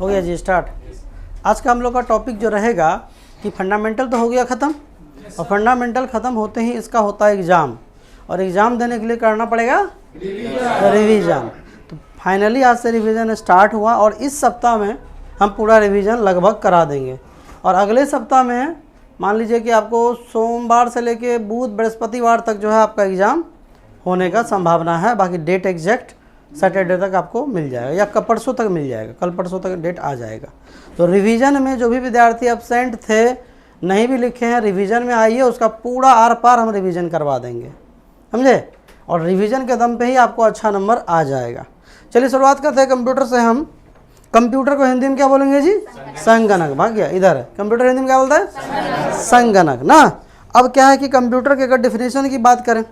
हो गया जी स्टार्ट। आज का हम लोग का टॉपिक जो रहेगा कि फंडामेंटल तो हो गया ख़त्म, और फंडामेंटल ख़त्म होते ही इसका होता है एग्ज़ाम, और एग्ज़ाम देने के लिए करना पड़ेगा रिवीजन। तो फाइनली आज से रिवीजन स्टार्ट हुआ और इस सप्ताह में हम पूरा रिवीजन लगभग करा देंगे। और अगले सप्ताह में मान लीजिए कि आपको सोमवार से लेके बुध बृहस्पतिवार तक जो है आपका एग्ज़ाम होने का संभावना है। बाकी डेट एग्जैक्ट सैटरडे तक आपको मिल जाएगा या कल परसों तक मिल जाएगा, कल परसों तक डेट आ जाएगा। तो रिवीजन में जो भी विद्यार्थी एब्सेंट थे, नहीं भी लिखे हैं, रिवीजन में आइए, उसका पूरा आर पार हम रिवीजन करवा देंगे, समझे। और रिवीजन के दम पे ही आपको अच्छा नंबर आ जाएगा। चलिए शुरुआत करते हैं कंप्यूटर से। हम कंप्यूटर को हिंदी में क्या बोलेंगे जी? संगणक। भाग गया इधर है। कंप्यूटर हिंदी में क्या बोलता है? संगणक ना। अब क्या है कि कंप्यूटर के अगर डिफिनेशन की बात करें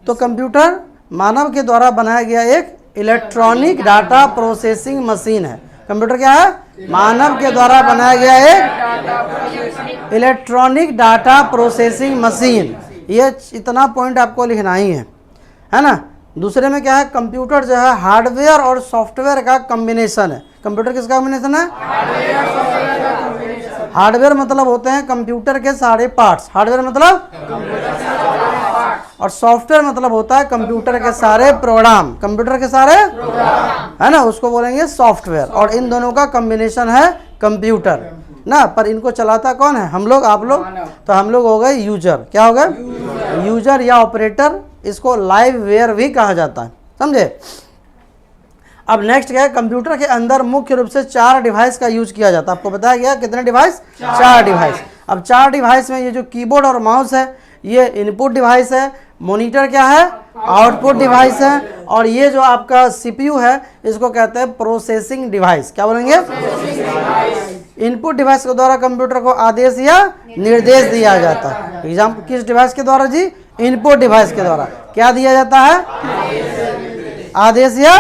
तो कंप्यूटर मानव के द्वारा बनाया गया एक इलेक्ट्रॉनिक डाटा प्रोसेसिंग मशीन है। कंप्यूटर क्या है? मानव के द्वारा बनाया गया एक इलेक्ट्रॉनिक डाटा प्रोसेसिंग मशीन। ये इतना पॉइंट आपको लिखना ही है ना। दूसरे में क्या है? कंप्यूटर जो है हार्डवेयर और सॉफ्टवेयर का कॉम्बिनेशन है। कंप्यूटर किसका कॉम्बिनेशन है? हार्डवेयर मतलब होते हैं कंप्यूटर के सारे पार्ट्स, हार्डवेयर मतलब, और सॉफ्टवेयर मतलब होता है कंप्यूटर के सारे प्रोग्राम, कंप्यूटर के सारे है ना, उसको बोलेंगे सॉफ्टवेयर। और इन दोनों का कॉम्बिनेशन है कंप्यूटर ना। पर इनको चलाता कौन है? हम लोग, आप लोग। तो हम लोग हो गए यूजर। क्या हो गए? यूजर या ऑपरेटर। इसको लाइव वेयर भी कहा जाता है, समझे। अब नेक्स्ट क्या है? कंप्यूटर के अंदर मुख्य रूप से 4 डिवाइस का यूज किया जाता है। आपको बताया गया कितने डिवाइस? 4 डिवाइस। अब 4 डिवाइस में ये जो कीबोर्ड और माउस है ये इनपुट डिवाइस है, मॉनिटर क्या है? आउटपुट डिवाइस है, और ये जो आपका सीपीयू है इसको कहते हैं प्रोसेसिंग डिवाइस। क्या बोलेंगे? इनपुट डिवाइस के द्वारा कंप्यूटर को आदेश या निर्देश दिया जाता है। एग्जाम किस डिवाइस के द्वारा जी? इनपुट डिवाइस के द्वारा क्या दिया जाता है? आदेश या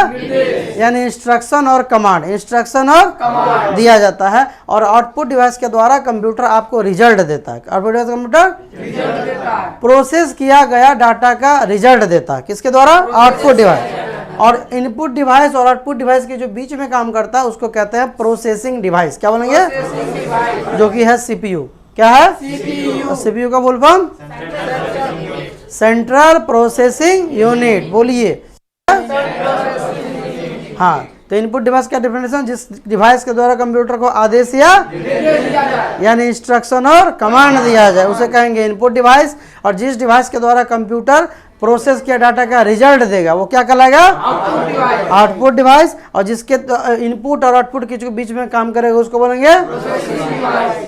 यानी इंस्ट्रक्शन और कमांड, इंस्ट्रक्शन और दिया जाता है। और आउटपुट डिवाइस के द्वारा कंप्यूटर आपको रिजल्ट देता है। आउटपुट डिवाइस कंप्यूटर रिजल्ट देता है, प्रोसेस किया गया डाटा का रिजल्ट देता है। किसके द्वारा? Output device. और इनपुट डिवाइस और आउटपुट डिवाइस के जो बीच में काम करता है उसको कहते हैं प्रोसेसिंग डिवाइस। क्या बोलेंगे? जो कि है सीपीयू। क्या है? सीपीयू का full form central processing unit. बोलिए। हाँ, तो इनपुट डिवाइस का डेफिनेशन, जिस डिवाइस के द्वारा कंप्यूटर को आदेश या यानी इंस्ट्रक्शन और कमांड दिया जाए उसे कहेंगे इनपुट डिवाइस। और जिस डिवाइस के द्वारा कंप्यूटर प्रोसेस किया डाटा का रिजल्ट देगा वो क्या कहलाएगा? Output device. और जिसके इनपुट और आउटपुट के बीच में काम करेगा उसको बोलेंगे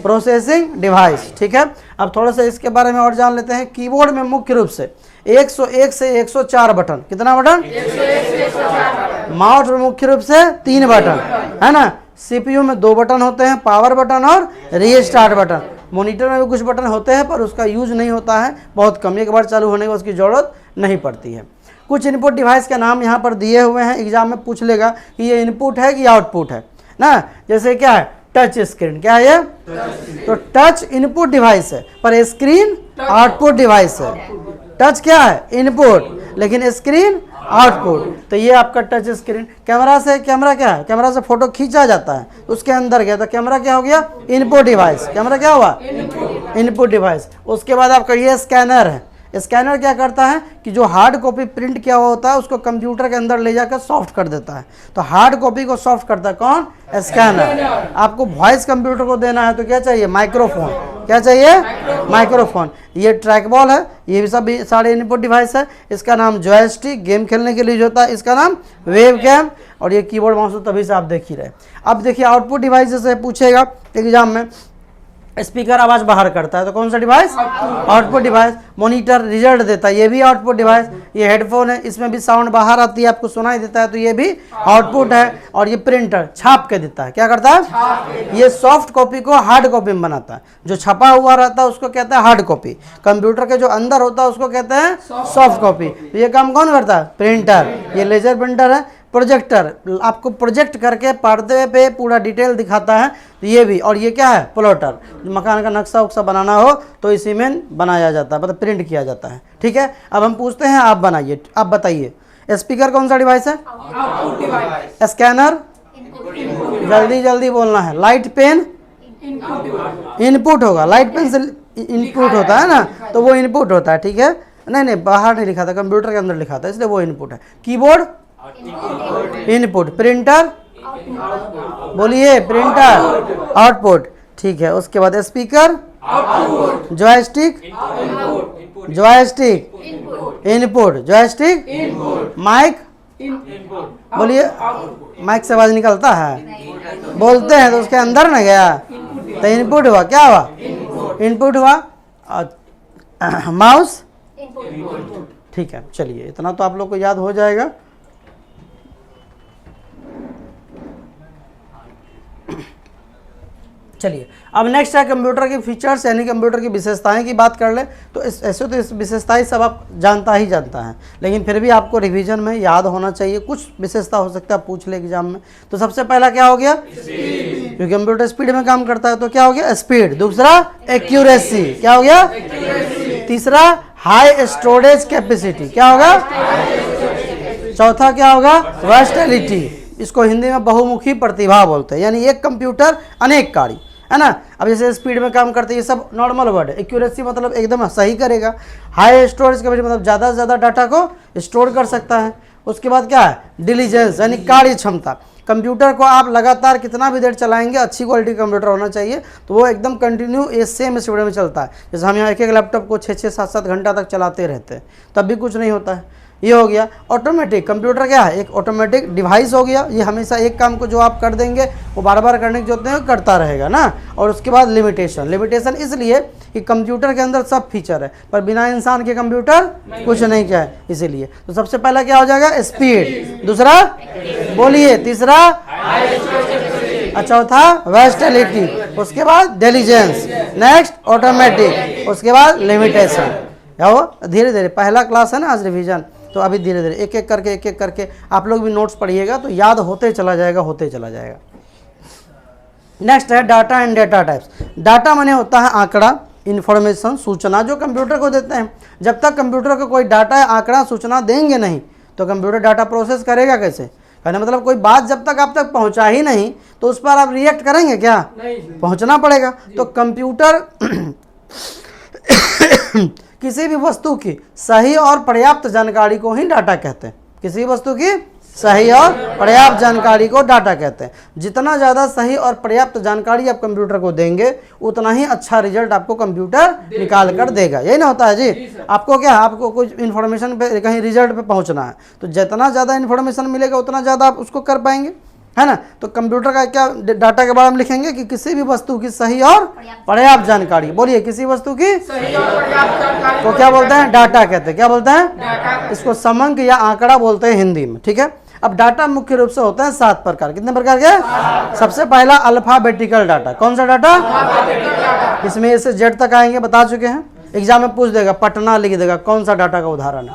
प्रोसेसिंग डिवाइस। ठीक है। अब थोड़ा सा इसके बारे में और जान लेते हैं। कीबोर्ड में मुख्य रूप से 101 से 104 बटन। कितना बटन? 101 से 104 बटन। माउस में मुख्य रूप से 3 बटन है ना। सीपीयू में 2 बटन होते हैं, पावर बटन और रीस्टार्ट बटन। मॉनिटर में भी कुछ बटन होते हैं पर उसका यूज नहीं होता है, बहुत कम। एक बार चालू होने का उसकी जरूरत नहीं पड़ती है। कुछ इनपुट डिवाइस के नाम यहाँ पर दिए हुए हैं, एग्जाम में पूछ लेगा कि ये इनपुट है कि आउटपुट है ना। जैसे क्या है? Touch screen. क्या है ये? तो टच इनपुट डिवाइस है पर स्क्रीन आउटपुट डिवाइस है। टच क्या है? इनपुट, लेकिन स्क्रीन आउटपुट। तो ये आपका टच स्क्रीन। कैमरा से, कैमरा क्या है? कैमरा से फोटो खींचा जाता है, उसके अंदर गया तो कैमरा क्या हो गया? Input device. कैमरा क्या हुआ? Input device. उसके बाद आपका ये स्कैनर है। स्कैनर क्या करता है कि जो हार्ड कॉपी प्रिंट किया हुआ होता है उसको कंप्यूटर के अंदर ले जाकर सॉफ्ट कर देता है। तो हार्ड कॉपी को सॉफ्ट करता है कौन? स्कैनर। आपको वॉइस कंप्यूटर को देना है तो क्या चाहिए? माइक्रोफोन। क्या चाहिए? माइक्रोफोन। ये ट्रैक बॉल है, ये भी सब सारे इनपुट डिवाइस है। इसका नाम जॉयस्टिक, गेम खेलने के लिए जो होता है इसका नाम वेब कैम। और ये कीबोर्ड माउस तो तभी से आप देख ही रहे। अब देखिए आउटपुट डिवाइस से पूछेगा एग्जाम में, स्पीकर आवाज बाहर करता है तो कौन सा device? Output device. Monitor result देता है, ये भी आउटपुट डिवाइस। ये हेडफोन है, इसमें भी साउंड बाहर आती है, आपको सुनाई देता है तो ये भी आउटपुट है। और ये प्रिंटर छाप के देता है। क्या करता है? ये सॉफ्ट कॉपी को हार्ड कॉपी में बनाता है। जो छपा हुआ रहता है उसको कहता है हार्ड कॉपी। कंप्यूटर के जो अंदर होता है उसको कहते हैं सॉफ्ट कॉपी। तो ये काम कौन करता है? प्रिंटर। ये लेजर प्रिंटर है। प्रोजेक्टर, आपको प्रोजेक्ट करके पर्दे पे पूरा डिटेल दिखाता है तो ये भी। और ये क्या है? प्लॉटर। मकान का नक्शा उक्सा बनाना हो तो इसी में बनाया जाता है, मतलब प्रिंट किया जाता है। ठीक है। अब हम पूछते हैं, आप बनाइए, आप बताइए स्पीकर कौन सा डिवाइस है? Output device. स्कैनर जल्दी जल्दी बोलना है। लाइट पेन इनपुट होगा, लाइट पेन से इनपुट होता है ना, तो वो इनपुट होता है, ठीक है। नहीं बाहर नहीं लिखा था, कंप्यूटर के अंदर लिखा था, इसलिए वो इनपुट है। कीबोर्ड इनपुट, प्रिंटर बोलिए प्रिंटर आउटपुट, ठीक है। उसके बाद speaker joystick input, joystick mic बोलिए, माइक से आवाज निकलता है, बोलते हैं तो उसके अंदर ना गया तो इनपुट हुआ, क्या हुआ इनपुट हुआ। माउस ठीक है, चलिए इतना तो आप लोग को याद हो जाएगा। चलिए अब नेक्स्ट है कंप्यूटर के फीचर्स, यानी कंप्यूटर की विशेषताएं की बात कर ले। तो ऐसे तो इस विशेषताएं सब आप जानता है, लेकिन फिर भी आपको रिवीजन में याद होना चाहिए। कुछ विशेषता हो सकता है पूछ ले एग्जाम में। तो सबसे पहला क्या हो गया, क्योंकि कंप्यूटर स्पीड में काम करता है तो क्या हो गया स्पीड। दूसरा एक्यूरेसी, क्या हो गया तीसरा हाई स्टोरेज कैपेसिटी, क्या होगा चौथा क्या होगा वर्सटैलिटी। इसको हिंदी में बहुमुखी प्रतिभा बोलते हैं, यानी एक कंप्यूटर अनेक कार्य, है ना। अब जैसे स्पीड में काम करते हैं, ये सब नॉर्मल वर्ड है। एक्यूरेसी मतलब एकदम सही करेगा। हाई स्टोरेज कैपेसिटी मतलब ज़्यादा से ज़्यादा डाटा को स्टोर कर सकता है। उसके बाद क्या है डिलीजेंस, यानी कार्य क्षमता। कंप्यूटर को आप लगातार कितना भी देर चलाएंगे, अच्छी क्वालिटी कंप्यूटर होना चाहिए, तो वो एकदम कंटिन्यू सेम स्पीड में चलता है। जैसे हम यहाँ एक लैपटॉप को 6-6, 7-7 घंटा तक चलाते रहते हैं, तब भी कुछ नहीं होता है। ये हो गया ऑटोमेटिक। कंप्यूटर क्या है एक ऑटोमेटिक डिवाइस हो गया, ये हमेशा एक काम को जो आप कर देंगे वो बार बार करने की जरूरत नहीं, करता रहेगा ना। और उसके बाद लिमिटेशन इसलिए कि कंप्यूटर के अंदर सब फीचर है, पर बिना इंसान के कंप्यूटर कुछ नहीं क्या है, इसीलिए। तो सबसे पहला क्या हो जाएगा स्पीड, दूसरा बोलिए तीसरा, चौथा वर्सटैलिटी, उसके बाद डिलीजेंस, नेक्स्ट ऑटोमेटिक, उसके बाद लिमिटेशन। धीरे धीरे पहला क्लास है ना आज रिवीजन, तो अभी धीरे धीरे एक एक करके आप लोग भी नोट्स पढ़िएगा तो याद होते चला जाएगा। नेक्स्ट है data and data types. Data माने होता है आंकड़ा, इंफॉर्मेशन, सूचना जो कंप्यूटर को देते हैं। जब तक कंप्यूटर को कोई डाटा या आंकड़ा सूचना देंगे नहीं तो कंप्यूटर डाटा प्रोसेस करेगा कैसे। कहने मतलब कोई बात जब तक आप तक पहुंचा ही नहीं तो उस पर आप रिएक्ट करेंगे क्या, पहुंचना पड़ेगा। तो कंप्यूटर किसी भी वस्तु की सही और पर्याप्त जानकारी को ही डाटा कहते हैं। किसी वस्तु की सही और पर्याप्त जानकारी को डाटा कहते हैं। जितना ज़्यादा सही और पर्याप्त जानकारी आप कंप्यूटर को देंगे उतना ही अच्छा रिजल्ट आपको कंप्यूटर निकाल कर देगा। यही ना होता है जी। आपको क्या, आपको कुछ इन्फॉर्मेशन पे कहीं रिजल्ट पे पहुंचना है तो जितना ज़्यादा इन्फॉर्मेशन मिलेगा उतना ज़्यादा आप उसको कर पाएंगे, है ना। तो कंप्यूटर का क्या डाटा के बारे में लिखेंगे कि किसी भी वस्तु की सही और पर्याप्त जानकारी। बोलिए किसी वस्तु की सही और पर्याप्त जानकारी को क्या बोलते हैं, डाटा कहते हैं। क्या बोलते हैं, इसको समंक या आंकड़ा बोलते हैं हिंदी में, ठीक है। अब डाटा मुख्य रूप से होता है 7 प्रकार। कितने प्रकार के, सबसे पहला अल्फाबेटिकल डाटा। कौन सा डाटा, इसमें ए से जेड तक आएंगे, बता चुके हैं। एग्जाम में पूछ देगा, पटना लिख देगा, कौन सा डाटा का उदाहरण है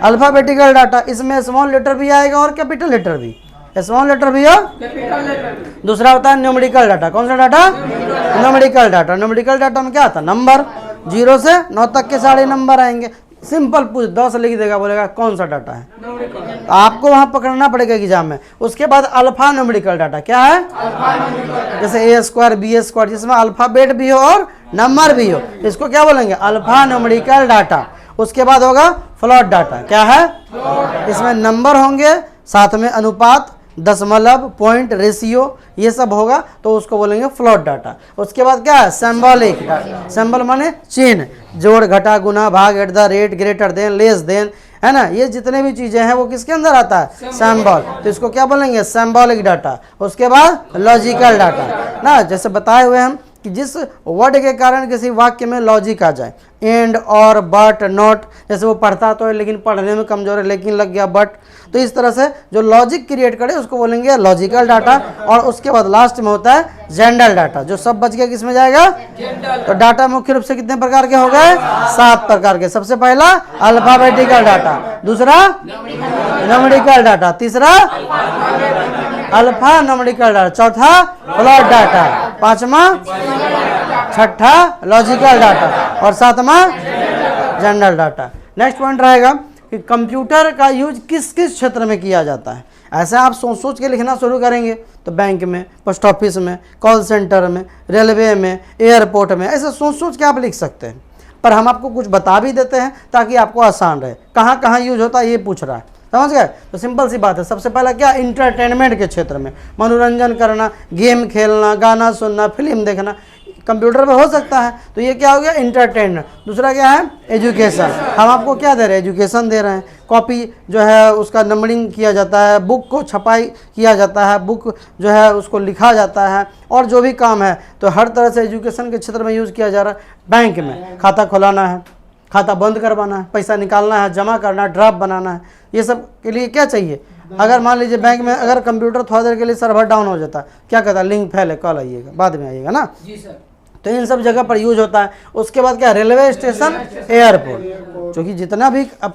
अल्फाबेटिकल डाटा। इसमें स्मॉल लेटर भी आएगा और कैपिटल लेटर भी, स्मॉल लेटर भी और कैपिटल लेटर। दूसरा होता है न्यूमेरिकल डाटा। कौन सा data, numerical data. Numerical data में क्या आता है, नंबर 0 से 9 तक के सारे नंबर आएंगे। सिंपल पूछ 10 लिख देगा, बोलेगा कौन सा डाटा है, आपको वहां पकड़ना पड़ेगा एग्जाम में। उसके बाद अल्फा न्यूमेरिकल डाटा क्या है, जैसे A² B², जिसमें अल्फाबेट भी हो और नंबर भी हो, इसको क्या बोलेंगे अल्फा न्यूमेरिकल डाटा। उसके बाद होगा फ्लोट डाटा। क्या है, इसमें नंबर होंगे, साथ में अनुपात, दशमलव, पॉइंट, रेशियो, ये सब होगा तो उसको बोलेंगे फ्लोट डाटा। उसके बाद क्या है सिंबॉलिक डाटा। सिंबल माने चिन्ह, जोड़, घटा, गुना, भाग, at the rate, greater than, less than, है ना। ये जितने भी चीजें हैं वो किसके अंदर आता है, सिंबल। तो इसको क्या बोलेंगे सिंबॉलिक डाटा। उसके बाद लॉजिकल डाटा ना, जैसे बताए हुए हम कि जिस वर्ड के कारण किसी वाक्य में लॉजिक आ जाए, एंड, और, बट, नॉट। जैसे वो पढ़ता तो है लेकिन पढ़ने में कमजोर है लेकिन लग गया बट, तो इस तरह से जो लॉजिक क्रिएट करे उसको बोलेंगे लॉजिकल डाटा। और उसके बाद लास्ट में होता है जनरल डाटा, जो सब बच गया किस में जाएगा। तो डाटा मुख्य रूप से कितने प्रकार के हो गए, 7 प्रकार के। सबसे पहला अल्फाबेटिकल डाटा, दूसरा न्यूमेरिकल डाटा, तीसरा अल्फा न्यूमेरिकल डाटा, चौथा फ्लोट डाटा, पांचवा, छठा लॉजिकल डाटा और सातवां जनरल डाटा। नेक्स्ट पॉइंट रहेगा कि कंप्यूटर का यूज किस किस क्षेत्र में किया जाता है। ऐसे आप सोच सोच के लिखना शुरू करेंगे तो बैंक में, पोस्ट ऑफिस में, कॉल सेंटर में, रेलवे में, एयरपोर्ट में, ऐसे सोच सोच के आप लिख सकते हैं। पर हम आपको कुछ बता भी देते हैं ताकि आपको आसान रहे। कहाँ कहाँ यूज होता है ये पूछ रहा है, समझ गए? तो सिंपल सी बात है। सबसे पहला क्या, इंटरटेनमेंट के क्षेत्र में, मनोरंजन करना, गेम खेलना, गाना सुनना, फिल्म देखना, कंप्यूटर पे हो सकता है। तो ये क्या हो गया, इंटरटेनमेंट। दूसरा क्या है, एजुकेशन। हम आपको क्या दे रहे हैं, एजुकेशन दे रहे हैं। कॉपी जो है उसका नंबरिंग किया जाता है, बुक को छपाई किया जाता है, बुक जो है उसको लिखा जाता है, और जो भी काम है तो हर तरह से एजुकेशन के क्षेत्र में यूज़ किया जा रहा है। बैंक में खाता खुलाना है, खाता बंद करवाना है, पैसा निकालना है, जमा करना है, ड्राफ्ट बनाना है, ये सब के लिए क्या चाहिए। अगर मान लीजिए बैंक में अगर कंप्यूटर थोड़ा देर के लिए सर्वर डाउन हो जाता, क्या कहता है, लिंक फेल है, कल आइएगा, बाद में आइएगा ना जी सर। तो इन सब जगह पर यूज होता है। उसके बाद क्या, रेलवे स्टेशन, एयरपोर्ट, क्योंकि जितना भी अब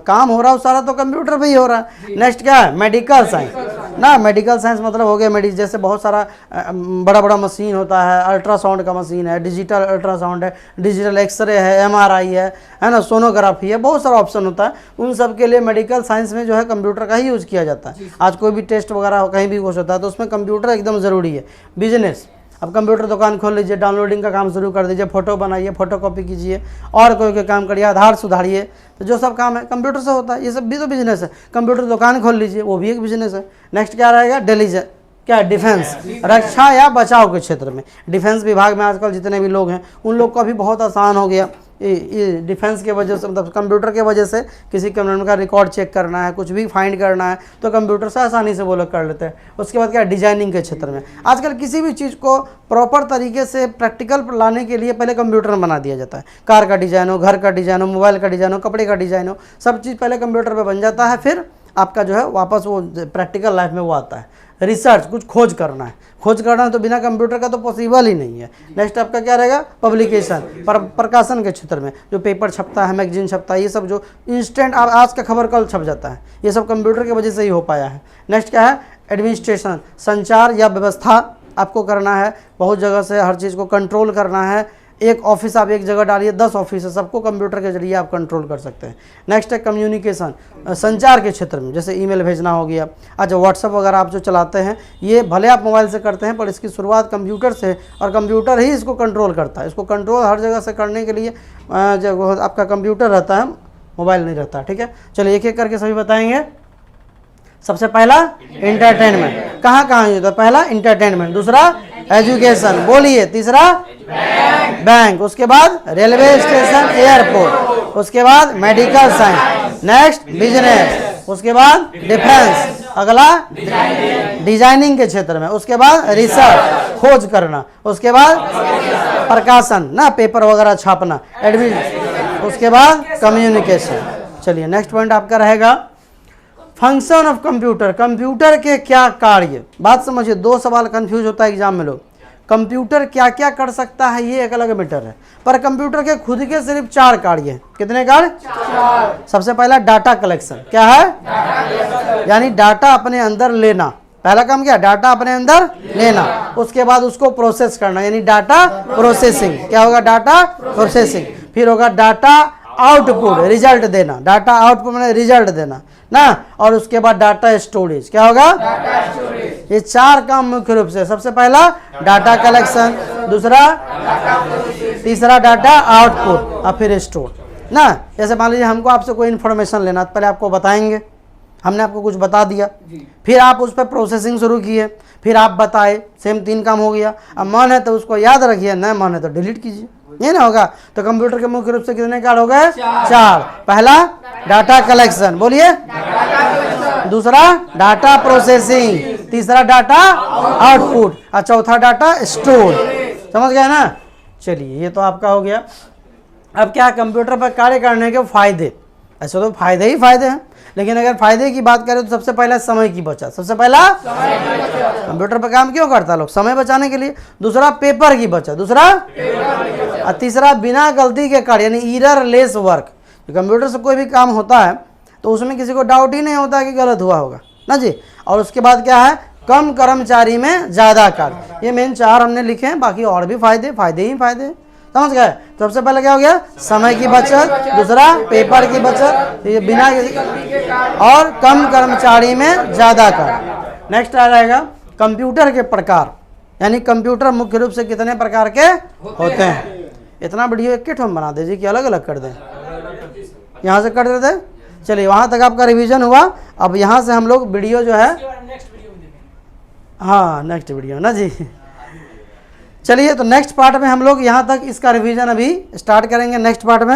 काम हो रहा है सारा तो कंप्यूटर पे ही हो रहा है। नेक्स्ट क्या है, मेडिकल साइंस ना। मेडिकल साइंस मतलब हो गया जैसे बहुत सारा बड़ा बड़ा मशीन होता है, अल्ट्रासाउंड का मशीन है, डिजिटल अल्ट्रासाउंड है, डिजिटल एक्सरे है, MRI है ना, सोनोग्राफी है, बहुत सारा ऑप्शन होता है। उन सब के लिए मेडिकल साइंस में जो है कंप्यूटर का ही यूज़ किया जाता है। आज कोई भी टेस्ट वगैरह कहीं भी कुछ होता है तो उसमें कंप्यूटर एकदम ज़रूरी है। बिजनेस, अब कंप्यूटर दुकान खोल लीजिए, डाउनलोडिंग का काम शुरू कर दीजिए, फोटो बनाइए, फोटो कॉपी कीजिए, और कोई काम करिए, आधार सुधारिए, तो जो सब काम है कंप्यूटर से होता है। ये सब भी तो बिजनेस है। कंप्यूटर दुकान खोल लीजिए, वो भी एक बिजनेस है। नेक्स्ट क्या रहेगा, डेलीजेंस, क्या, डिफेंस, रक्षा या बचाव के क्षेत्र में। डिफेंस विभाग में आजकल जितने भी लोग हैं उन लोग का भी बहुत आसान हो गया ये डिफेंस के वजह से, मतलब कंप्यूटर के वजह से। किसी कंप्यूटर का रिकॉर्ड चेक करना है, कुछ भी फाइंड करना है तो कंप्यूटर से आसानी से वो लोग कर लेते हैं। उसके बाद क्या, डिजाइनिंग के क्षेत्र में। आजकल किसी भी चीज़ को प्रॉपर तरीके से प्रैक्टिकल पर लाने के लिए पहले कंप्यूटर में बना दिया जाता है। कार का डिज़ाइन हो, घर का डिज़ाइन हो, मोबाइल का डिज़ाइन हो, कपड़े का डिज़ाइन हो, सब चीज़ पहले कंप्यूटर पर बन जाता है। फिर आपका जो है वापस वो प्रैक्टिकल लाइफ में वो आता है। रिसर्च, कुछ खोज करना है, तो बिना कंप्यूटर का तो पॉसिबल ही नहीं है। नेक्स्ट आपका क्या रहेगा, पब्लिकेशन, प्रकाशन के क्षेत्र में, जो पेपर छपता है, मैगजीन छपता है, ये सब जो इंस्टेंट आज का खबर कल छप जाता है, ये सब कंप्यूटर की वजह से ही हो पाया है। नेक्स्ट क्या है, एडमिनिस्ट्रेशन, संचार या व्यवस्था आपको करना है, बहुत जगह से हर चीज़ को कंट्रोल करना है। एक ऑफिस आप एक जगह डालिए, 10 ऑफिस है, सबको कंप्यूटर के जरिए आप कंट्रोल कर सकते हैं। नेक्स्ट है कम्युनिकेशन, संचार के क्षेत्र में, जैसे ईमेल भेजना हो गया। अच्छा, व्हाट्सअप वगैरह आप जो चलाते हैं ये भले आप मोबाइल से करते हैं पर इसकी शुरुआत कंप्यूटर से, और कंप्यूटर ही इसको कंट्रोल करता है। इसको कंट्रोल हर जगह से करने के लिए जब आपका कंप्यूटर रहता है, मोबाइल नहीं रहता। ठीक है, चलिए एक एक करके सभी बताएंगे। सबसे पहला इंटरटेनमेंट, कहाँ कहाँ यूज होता है, पहला इंटरटेनमेंट, दूसरा एजुकेशन, बोलिए, तीसरा बैंक, उसके बाद रेलवे स्टेशन, एयरपोर्ट, उसके बाद मेडिकल साइंस, नेक्स्ट बिजनेस, उसके बाद डिफेंस, अगला डिजाइनिंग के क्षेत्र में, उसके बाद रिसर्च, खोज करना, उसके बाद प्रकाशन ना, पेपर वगैरह छापना, एडमिशन, उसके बाद कम्युनिकेशन। चलिए नेक्स्ट पॉइंट आपका रहेगा फंक्शन ऑफ कंप्यूटर, कंप्यूटर के क्या कार्य। बात समझिए, 2 सवाल कंफ्यूज होता है एग्जाम में लोग। कंप्यूटर क्या क्या कर सकता है ये एक अलग मैटर है, पर कंप्यूटर के खुद के सिर्फ 4 कार्य हैं। कितने कार्य, 4। सबसे पहला डाटा कलेक्शन, क्या है, यानी डाटा अपने अंदर लेना। पहला काम क्या, डाटा अपने अंदर लेना। उसके बाद उसको प्रोसेस करना, यानी डाटा प्रोसेसिंग, क्या होगा, डाटा प्रोसेसिंग। फिर होगा डाटा आउटपुट, रिजल्ट देना, डाटा आउटपुट मैंने रिजल्ट देना ना। और उसके बाद डाटा स्टोरेज, क्या होगा, डाटा स्टोरेज। ये 4 काम मुख्य रूप से, सबसे पहला डाटा कलेक्शन, दूसरा तीसरा डाटा आउटपुट, और फिर स्टोर ना। जैसे मान लीजिए हमको आपसे कोई इन्फॉर्मेशन लेना, पहले आपको बताएंगे, हमने आपको कुछ बता दिया, फिर आप उस पर प्रोसेसिंग शुरू किए, फिर आप बताए, सेम 3 काम हो गया। अब मन है तो उसको याद रखिए, न मन है तो डिलीट कीजिए, ये ना होगा। तो कंप्यूटर के मुख्य रूप से कितने कार्य हो गए, 4। पहला डाटा कलेक्शन, बोलिए, दूसरा डाटा प्रोसेसिंग, तीसरा डाटा आउटपुट, और चौथा डाटा स्टोर। समझ गए ना। चलिए ये तो आपका हो गया। अब क्या, कंप्यूटर पर कार्य करने के फायदे। ऐसे तो फायदे ही फायदे हैं, लेकिन अगर फायदे की बात करें तो सबसे पहला समय की बचत, सबसे पहला कंप्यूटर पर काम क्यों करता है लोग, समय बचाने के लिए। दूसरा पेपर की बचत, दूसरा और तीसरा बिना गलती के कार्य, यानी एररलेस वर्क। कंप्यूटर से कोई भी काम होता है तो उसमें किसी को डाउट ही नहीं होता कि गलत हुआ होगा ना जी। और उसके बाद क्या है, कम कर्मचारी में ज़्यादा कार्य। ये मेन 4 हमने लिखे हैं, बाकी और भी फायदे ही फायदे। समझ गए। तो सबसे पहले क्या हो गया, समय की बचत, दूसरा पेपर की बचत, ये बिना और कम कर्मचारी में ज़्यादा कर। नेक्स्ट आ जाएगा कंप्यूटर के प्रकार, यानी कंप्यूटर मुख्य रूप से कितने प्रकार के होते हैं। इतना वीडियो एक ठो बना दीजिए कि अलग अलग कर दें, यहाँ से कर देते। चलिए वहाँ तक आपका रिवीजन हुआ। अब यहाँ से हम लोग वीडियो जो है, हाँ नेक्स्ट वीडियो ना जी। चलिए तो नेक्स्ट पार्ट में हम लोग यहाँ तक इसका रिवीजन अभी स्टार्ट करेंगे नेक्स्ट पार्ट में।